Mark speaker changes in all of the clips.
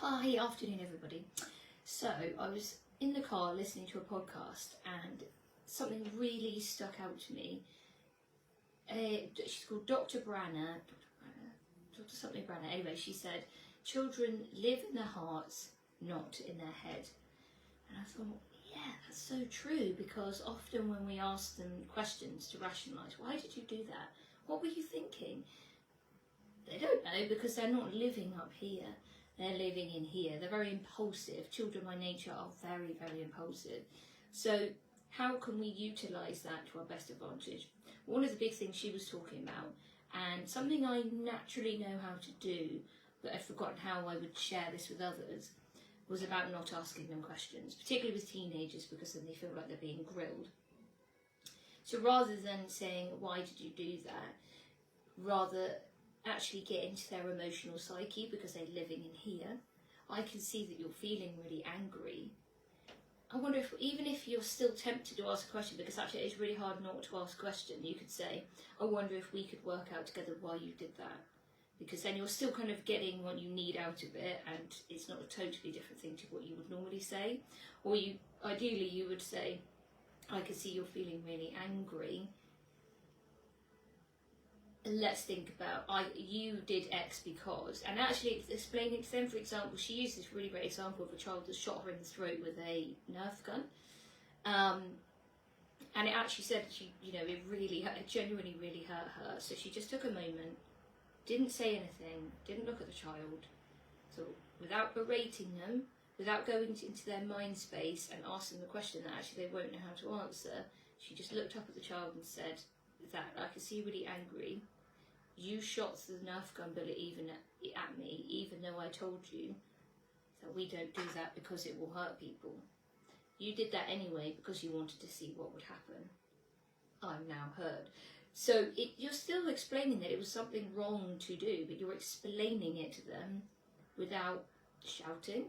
Speaker 1: Hi, afternoon everybody. So I was in the car listening to a podcast and something really stuck out to me. She's called Dr. Branner, Dr. something Branner. Anyway, she said, children live in their hearts, not in their head. And I thought, yeah, that's so true, because often when we ask them questions to rationalise, why did you do that? What were you thinking? They don't know, because they're not living up here. They're living in here. They're very impulsive. Children by nature are very, very impulsive. So how can we utilise that to our best advantage? One of the big things she was talking about, and something I naturally know how to do, but I've forgotten how I would share this with others, was about not asking them questions, particularly with teenagers, because then they feel like they're being grilled. So rather than saying, why did you do that, rather actually get into their emotional psyche, because they're living in here. I can see that you're feeling really angry. I wonder if, even if you're still tempted to ask a question, because actually it's really hard not to ask a question, you could say, I wonder if we could work out together why you did that. Because then you're still kind of getting what you need out of it, and it's not a totally different thing to what you would normally say. Or ideally you would say, I can see you're feeling really angry. Let's think about, you did X because, and actually explaining to them. For example, she used this really great example of a child that shot her in the throat with a Nerf gun, and it actually said it really hurt, it genuinely really hurt her. So she just took a moment, didn't say anything, didn't look at the child, so without berating them, without going into their mind space and asking the question that actually they won't know how to answer, she just looked up at the child and said, that I can see you're really angry. You shot the Nerf gun bullet even at me, even though I told you that we don't do that because it will hurt people. You did that anyway because you wanted to see what would happen. I'm now hurt. So you're still explaining that it was something wrong to do, but you're explaining it to them without shouting,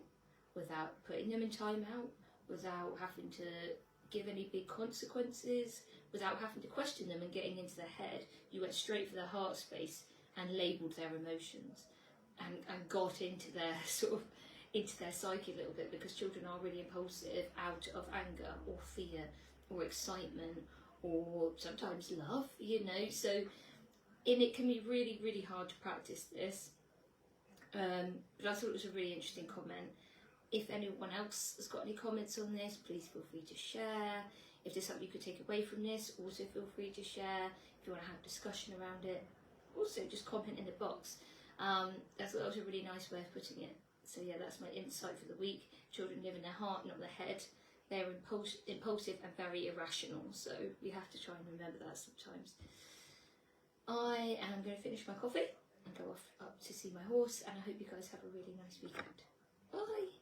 Speaker 1: without putting them in timeout, without having to give any big consequences, without having to question them and getting into their head. You went straight for their heart space and labelled their emotions and got into their into their psyche a little bit, because children are really impulsive out of anger or fear or excitement or sometimes love, so it can be really, really hard to practice this. But I thought it was a really interesting comment. If anyone else has got any comments on this, please feel free to share. If there's something you could take away from this, also feel free to share. If you want to have discussion around it, also just comment in the box. I thought that was a really nice way of putting it. So yeah, that's my insight for the week. Children live in their heart, not their head. They're impulsive and very irrational, so we have to try and remember that sometimes. I am going to finish my coffee and go off up to see my horse, and I hope you guys have a really nice weekend. Bye!